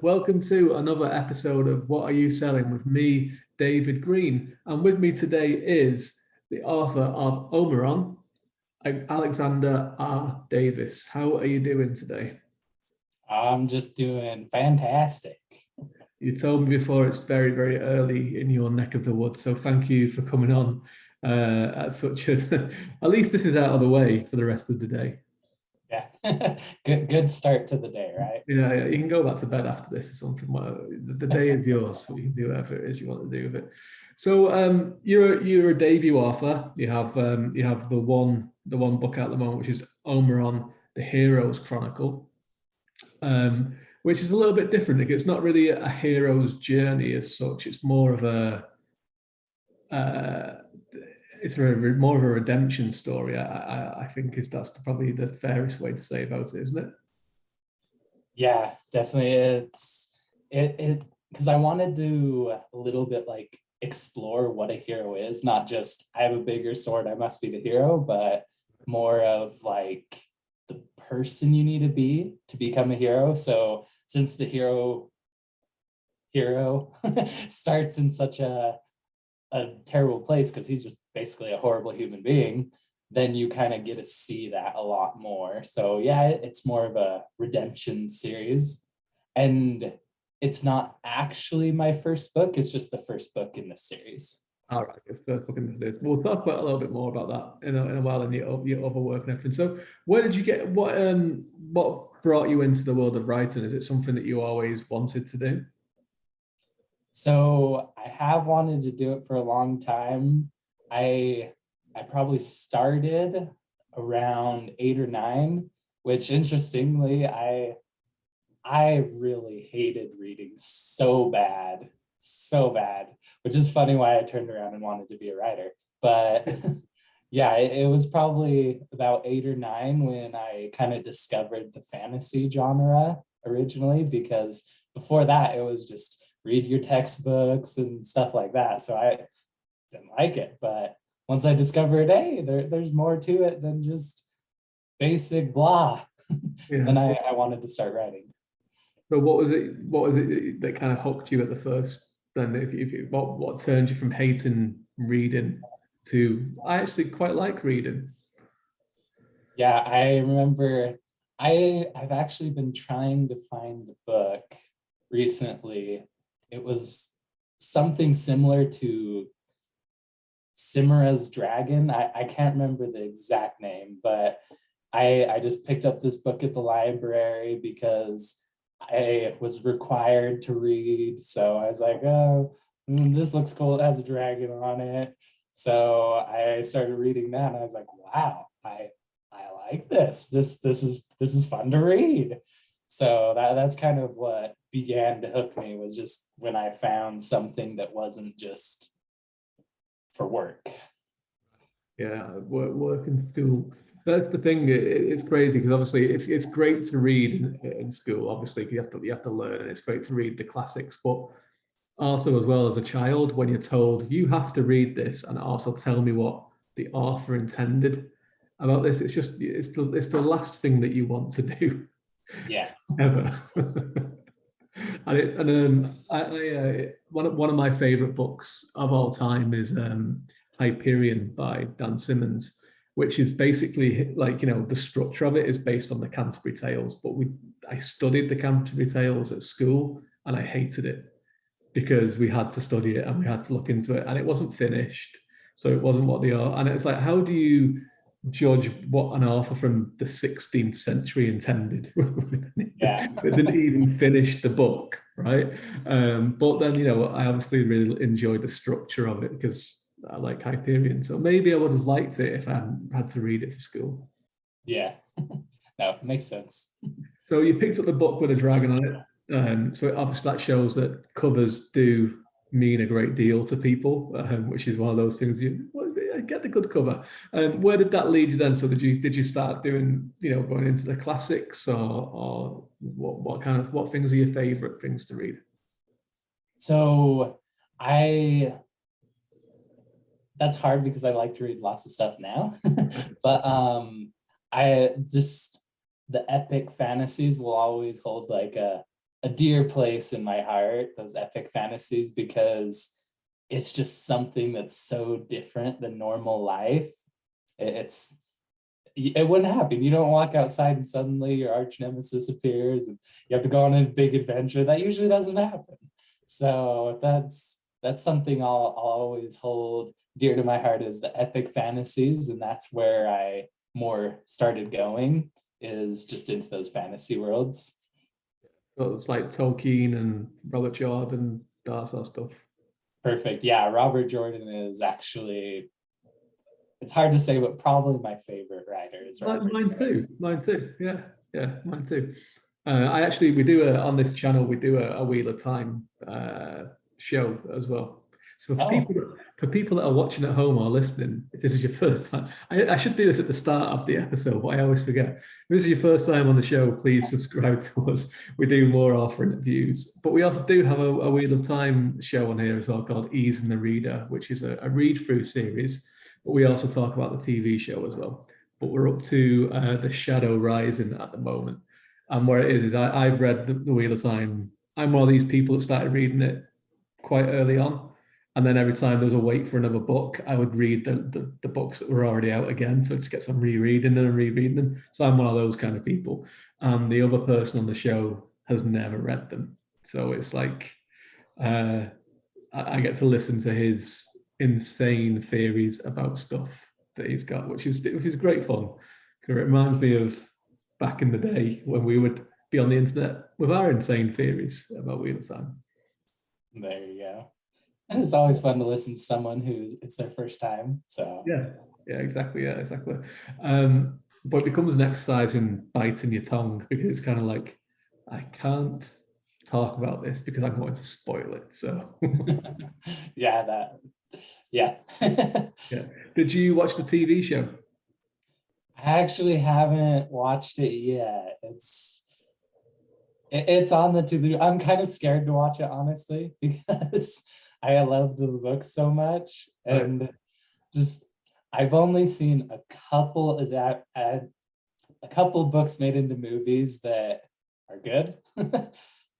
Welcome to another episode of What Are You Selling with me, David Green. And with me today is the author of Omarum, Alexander R. Davis. How are you doing today? I'm just doing fantastic. You told me before it's very, very early in your neck of the woods, so thank you for coming on at such a, at least this is out of the way for the rest of the day. Yeah, good start to the day, right? Yeah, you can go back to bed after this or something. Well, the day is yours, so you can do whatever it is you want to do with it. So you're a debut author. You have the one book out at the moment, which is Omarum, the Hero's Chronicle, which is a little bit different. Like, it's not really a hero's journey as such. It's more of a uh, more of a redemption story. I think that's probably the fairest way to say about it, isn't it? Yeah, definitely. It because I wanted to a little bit like explore what a hero is, not just I have a bigger sword, I must be the hero, but more of like the person you need to be to become a hero. So since the hero starts in such a terrible place because he's just basically a horrible human being, then you kind of get to see that a lot more. So yeah, it's more of a redemption series. And it's not actually my first book, it's just the first book in the series. All right, we'll talk about a little bit more about that in a while in your other work and everything. So, where did you get what brought you into the world of writing? Is it something that you always wanted to do? So I have wanted to do it for a long time. I I probably started around 8 or 9, which interestingly, I really hated reading so bad, which is funny why I turned around and wanted to be a writer. But yeah, it was probably about 8 or 9 when I kind of discovered the fantasy genre originally, because before that it was just read your textbooks and stuff like that. So I didn't like it. But once I discovered, hey, there's more to it than just basic blah, Yeah. then I wanted to start writing. So, what was it? What was it that kind of hooked you at the first? Then, if what turned you from hating reading to I actually quite like reading? Yeah, I remember I've actually been trying to find the book recently. It was something similar to Simara's Dragon. I can't remember the exact name, but I just picked up this book at the library because I was required to read. So I was like, oh, this looks cool. It has a dragon on it. So I started reading that and I was like, wow, I like this. This is fun to read. So that's kind of what began to hook me, was just when I found something that wasn't just for work. Yeah, work and school. That's the thing. It's crazy because obviously it's great to read in school. Obviously, you have to learn, and it's great to read the classics. But also, as well as a child, when you're told you have to read this and also tell me what the author intended about this, it's the last thing that you want to do Yeah. ever. One of my favorite books of all time is Hyperion by Dan Simmons, which is basically like, the structure of it is based on the Canterbury Tales, but I studied the Canterbury Tales at school and I hated it because we had to study it and we had to look into it and it wasn't finished, so it wasn't what they are. And it's like, how do you judge what an author from the 16th century intended? Yeah. They didn't even finish the book, right? But then, I obviously really enjoyed the structure of it because I like Hyperion. So maybe I would have liked it if I hadn't had to read it for school. Yeah. No, makes sense. So you picked up the book with a dragon on it. So obviously that shows that covers do mean a great deal to people, which is one of those things get the good cover. Where did that lead you then? So did you start doing, going into the classics, or what things are your favorite things to read? So I that's hard because I like to read lots of stuff now. But I just the epic fantasies will always hold like a dear place in my heart, those epic fantasies, because it's just something that's so different than normal life. It's it wouldn't happen. You don't walk outside and suddenly your arch nemesis appears and you have to go on a big adventure. That usually doesn't happen. So that's something I'll always hold dear to my heart, is the epic fantasies, and that's where I more started going, is just into those fantasy worlds. So it's like Tolkien and Robert Jordan, that sort of stuff. Perfect. Yeah, Robert Jordan is actually, it's hard to say, but probably my favorite writer is Robert Mine Jordan. too. Mine too. Yeah, yeah, mine too. I actually we do on this channel we do a Wheel of Time show as well. So Oh, for people that are watching at home or listening, if this is your first time, I should do this at the start of the episode, but I always forget. If this is your first time on the show, please subscribe to us. We do more offering interviews, but we also do have a Wheel of Time show on here as well called Ease the Reader, which is a read through series. But we also talk about the TV show as well. But we're up to the Shadow Rising at the moment. And where it is I've read the Wheel of Time. I'm one of these people that started reading it quite early on. And then every time there was a wait for another book, I would read the books that were already out again. So just get some rereading them and rereading them. So I'm one of those kind of people. And the other person on the show has never read them. So it's like I get to listen to his insane theories about stuff that he's got, which is great fun. It reminds me of back in the day when we would be on the internet with our insane theories about Wheel of Time. there you go. And it's always fun to listen to someone who it's their first time. So Yeah, exactly. Yeah, exactly. But it becomes an exercise in biting your tongue because it's kind of like, I can't talk about this because I'm going to spoil it. So yeah, that yeah. yeah. Did you watch the TV show? I actually haven't watched it yet. It's on the to-do. I'm kind of scared to watch it, honestly, because I love the book so much. Right. And just I've only seen a couple books made into movies that are good.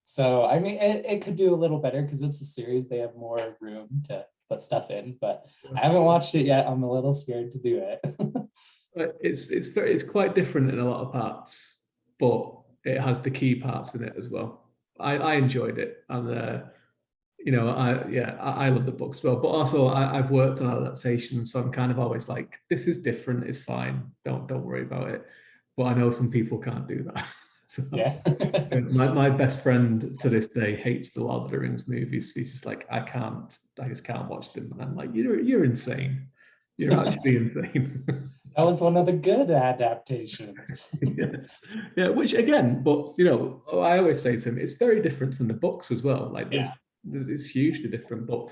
So I mean, it could do a little better because it's a series. They have more room to put stuff in, but I haven't watched it yet. I'm a little scared to do it. It's quite different in a lot of parts, but it has the key parts in it as well. I enjoyed it, and I love the book as well. But also, I've worked on adaptations, so I'm kind of always like, this is different, it's fine, don't worry about it. But I know some people can't do that. So Yeah. my best friend to this day hates the Lord of the Rings movies. He's just like, I just can't watch them. And I'm like, you're insane. You're actually insane. That was one of the good adaptations. Yes. Yeah, which again, but I always say to him, it's very different from the books as well. Like Yeah. there's it's hugely different, but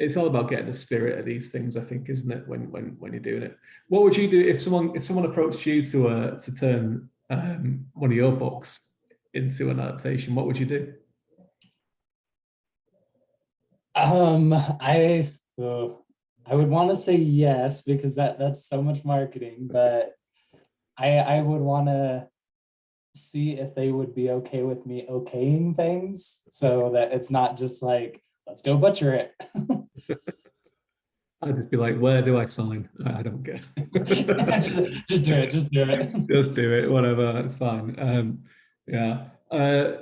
it's all about getting the spirit of these things, I think, isn't it? When you're doing it. What would you do if someone approached you to turn one of your books into an adaptation? What would you do? I I would want to say yes because that's so much marketing, but I would want to see if they would be okay with me okaying things so that it's not just like, let's go butcher it. I'd just be like, where do I sign? I don't get just do it, just do it. Just do it, whatever, it's fine. Yeah.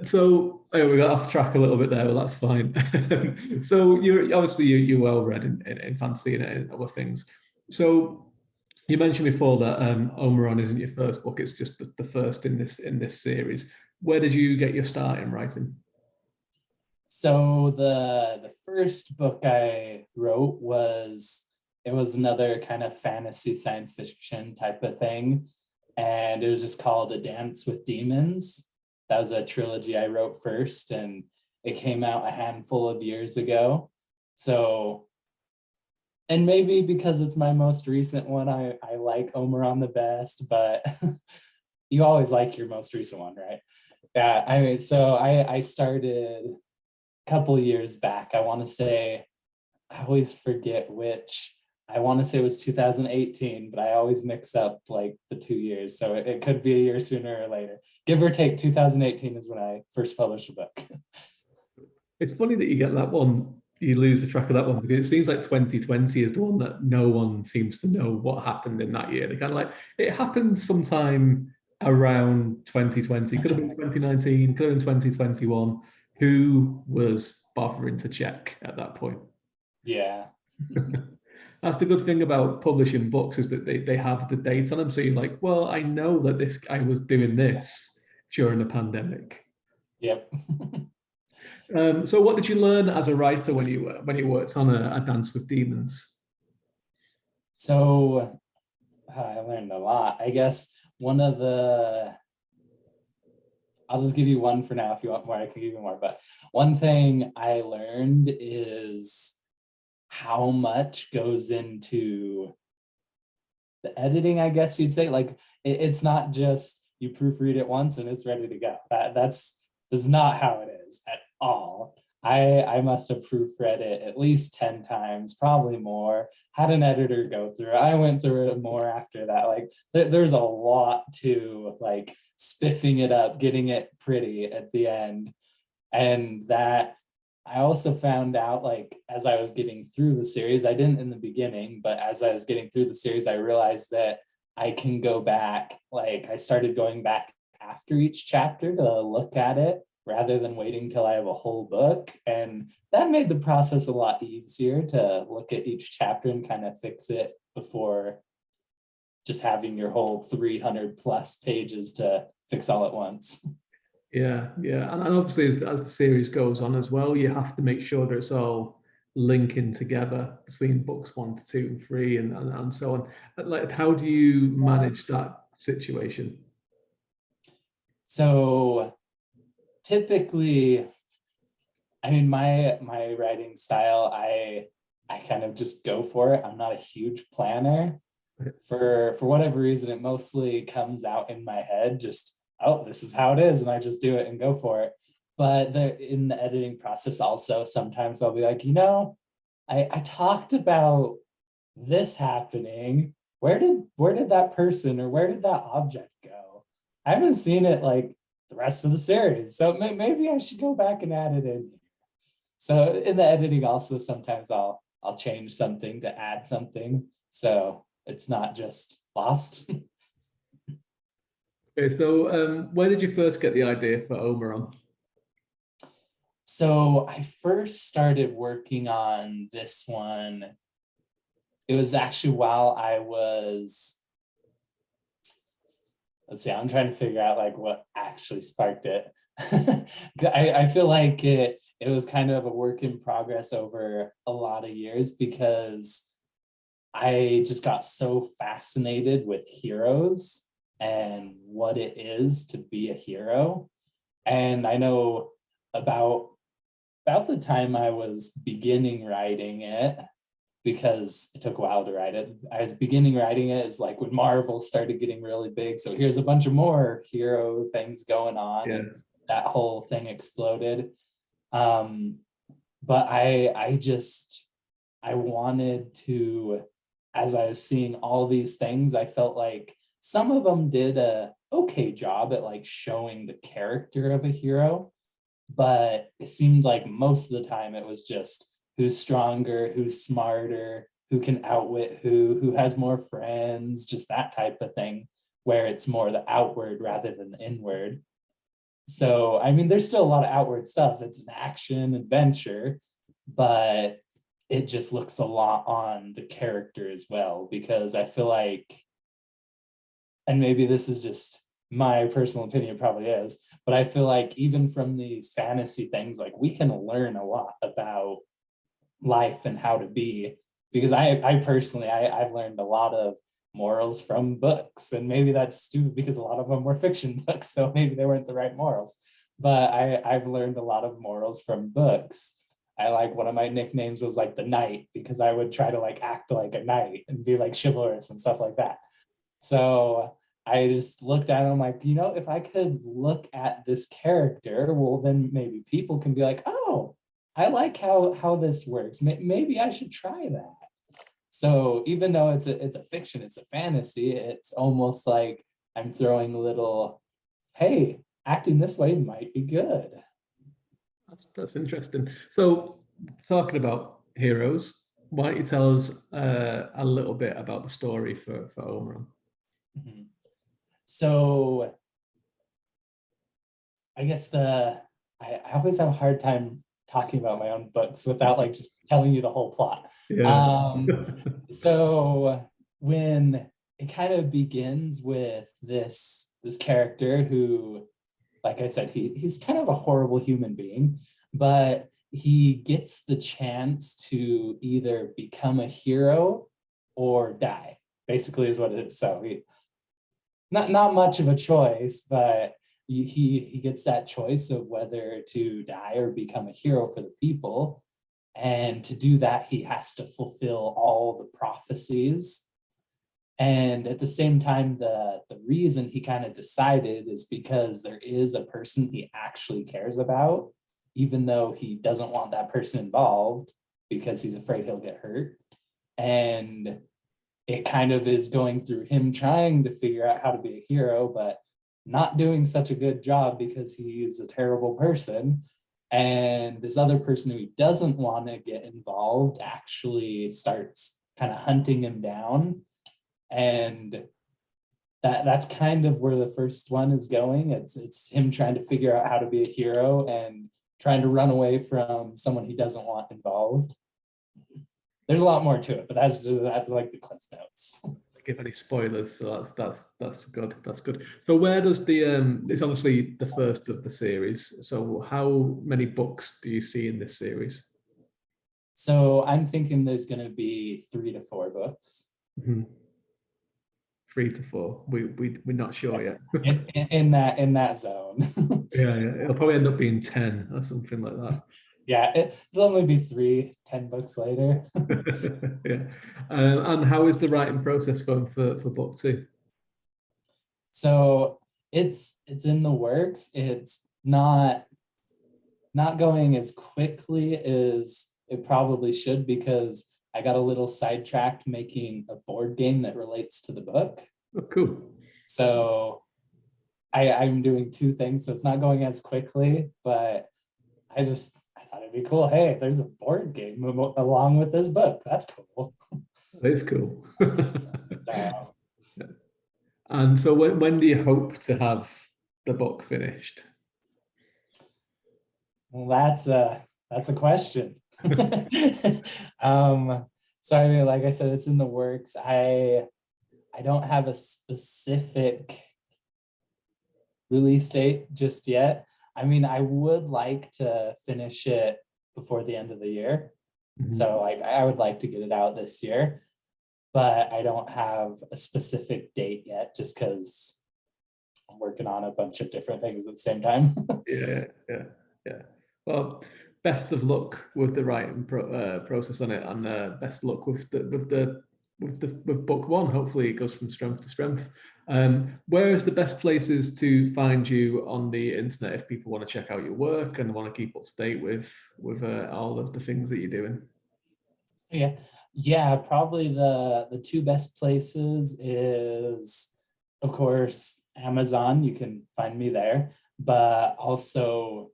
So we got off track a little bit there, but that's fine. So you're obviously you're well read in fantasy and other things. So you mentioned before that Omarum isn't your first book; it's just the first in this series. Where did you get your start in writing? So the first book I wrote was another kind of fantasy science fiction type of thing, and it was just called A Dance with Demons. That was a trilogy I wrote first, and it came out a handful of years ago. So, and maybe because it's my most recent one, I like Omeron the best, but you always like your most recent one, right? Yeah, I mean, so I started couple years back. I want to say, I always forget which I want to say it was 2018, but I always mix up like the 2 years. So it could be a year sooner or later. Give or take, 2018 is when I first published a book. It's funny that you get that one, you lose the track of that one, because it seems like 2020 is the one that no one seems to know what happened in that year. They kind of like, it happened sometime around 2020, could have been 2019, could have been 2021. Who was bothering to check at that point? Yeah. That's the good thing about publishing books, is that they have the dates on them. So you're like, well, I know that this guy was doing this during the pandemic. Yep. So what did you learn as a writer when you worked on a Dance with Demons? So I learned a lot. I guess one of the, I'll just give you one for now. If you want more, I can give you more. But one thing I learned is how much goes into the editing, I guess you'd say. Like it's not just you proofread it once and it's ready to go. That's not how it is at all. I must have proofread it at least 10 times, probably more. Had an editor go through it. I went through it more after that. Like there's a lot to like spiffing it up, getting it pretty at the end. And that I also found out, like, as I was getting through the series, I didn't in the beginning, but as I was getting through the series, I realized that I can go back. Like I started going back after each chapter to look at it rather than waiting till I have a whole book. And that made the process a lot easier to look at each chapter and kind of fix it before just having your whole 300 plus pages to fix all at once. Yeah, yeah, and obviously as the series goes on as well, you have to make sure that it's all linking together between books 1 to 2 and 3, and so on. Like, how do you manage that situation? So typically, I mean, my writing style, I kind of just go for it. I'm not a huge planner. For whatever reason, it mostly comes out in my head, just, oh, this is how it is, and I just do it and go for it. But in the editing process also, sometimes I'll be like, I talked about this happening. Where did that person or where did that object go? I haven't seen it like the rest of the series. So maybe I should go back and add it in. So in the editing also, sometimes I'll change something to add something. So it's not just lost. Okay, so where did you first get the idea for Omarum? So I first started working on this one. It was actually while I was, let's see, I'm trying to figure out like what actually sparked it. I feel like it was kind of a work in progress over a lot of years, because I just got so fascinated with heroes and what it is to be a hero. And I know about the time I was beginning writing it, because it took a while to write it. I was beginning writing it is like when Marvel started getting really big. So here's a bunch of more hero things going on, and that whole thing exploded. But I wanted to, as I was seeing all these things, I felt like some of them did a okay job at like showing the character of a hero, but it seemed like most of the time it was just who's stronger, who's smarter, who can outwit who has more friends, just that type of thing, where it's more the outward rather than the inward. So, I mean, there's still a lot of outward stuff. It's an action adventure, but it just looks a lot on the character as well, because I feel like, and maybe this is just my personal opinion, probably is, but I feel like even from these fantasy things, like we can learn a lot about life and how to be, because I personally, I've learned a lot of morals from books, and maybe that's stupid because a lot of them were fiction books, so maybe they weren't the right morals, but I've learned a lot of morals from books. I like, one of my nicknames was like the knight, because I would try to like act like a knight and be like chivalrous and stuff like that. So I just looked at him like, if I could look at this character, well, then maybe people can be like, oh, I like how this works. Maybe I should try that. So even though it's a fiction, it's a fantasy, it's almost like I'm throwing a little, hey, acting this way might be good. That's interesting. So, talking about heroes, why don't you tell us a little bit about the story for Omarum? Mhm. So I guess I always have a hard time talking about my own books without like just telling you the whole plot. Yeah. So when it kind of begins with this character who, like I said, he's kind of a horrible human being, but he gets the chance to either become a hero or die, basically is what it is. So not much of a choice, but he gets that choice of whether to die or become a hero for the people. And to do that, he has to fulfill all the prophecies. And at the same time, the reason he kind of decided is because there is a person he actually cares about, even though he doesn't want that person involved because he's afraid he'll get hurt. And it kind of is going through him trying to figure out how to be a hero, but not doing such a good job because he's a terrible person. And this other person who doesn't want to get involved actually starts kind of hunting him down. And that's kind of where the first one is going. It's him trying to figure out how to be a hero and trying to run away from someone he doesn't want involved. There's a lot more to it, but that's like the cliff notes. Give any spoilers, so that's good. That's good. So where does the it's obviously the first of the series. So how many books do you see in this series? So I'm thinking there's going to be 3 to 4 books. Mm-hmm. 3 to 4. We're not sure yet. in that zone. Yeah, it'll probably end up being 10 or something like that. Yeah, it'll only be 10 books later. Yeah. And how is the writing process going for book 2? So it's in the works. It's not going as quickly as it probably should because I got a little sidetracked making a board game that relates to the book. Oh, cool. So I'm doing 2 things, so it's not going as quickly, but I thought it'd be cool. Hey, there's a board game along with this book. That's cool. That is cool. So, And so when do you hope to have the book finished? well, that's a question. So I mean, like I said, it's in the works. I don't have a specific release date just yet. I mean, I would like to finish it before the end of the year. Mhm. So like I would like to get it out this year, but I don't have a specific date yet just because I'm working on a bunch of different things at the same time. Yeah. Well, best of luck with the writing process on it, and best luck with book 1. Hopefully, it goes from strength to strength. Where is the best places to find you on the internet if people want to check out your work and want to keep up to date with all of the things that you're doing? Yeah, probably the 2 best places is, of course, Amazon. You can find me there, but also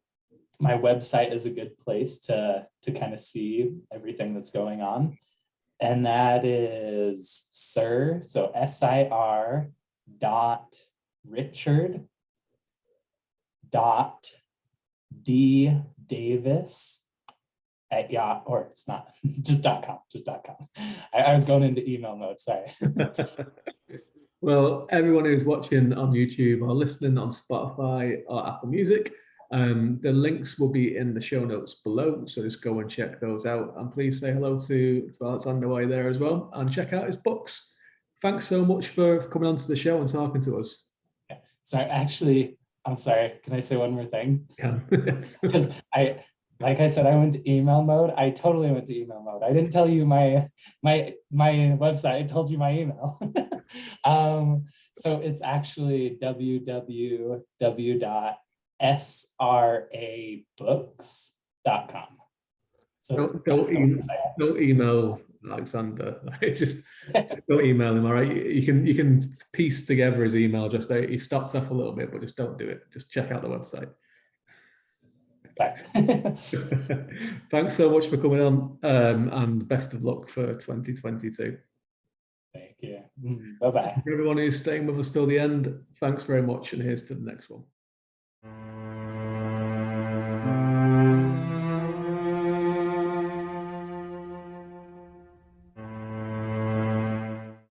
my website is a good place to kind of see everything that's going on. And that is SIR dot Richard dot D Davis at yacht, or it's not just .com. I was going into email mode, sorry. Well, everyone who's watching on YouTube or listening on Spotify or Apple Music, the links will be in the show notes below, so just go and check those out. And please say hello to Alexander while you're there as well, and check out his books. Thanks so much for coming onto the show and talking to us. So actually, I'm sorry, can I say one more thing? Yeah. Because like I said, I went to email mode. I totally went to email mode. I didn't tell you my website. I told you my email. So it's actually www.srabooks.com. So Don't email Alexander. Just don't email him. All right, you can piece together his email. Just he stops off a little bit, but just don't do it. Just check out the website. Thanks so much for coming on, and best of luck for 2022. Thank you. Bye-bye. Everyone who's staying with us till the end, thanks very much, and here's to the next one.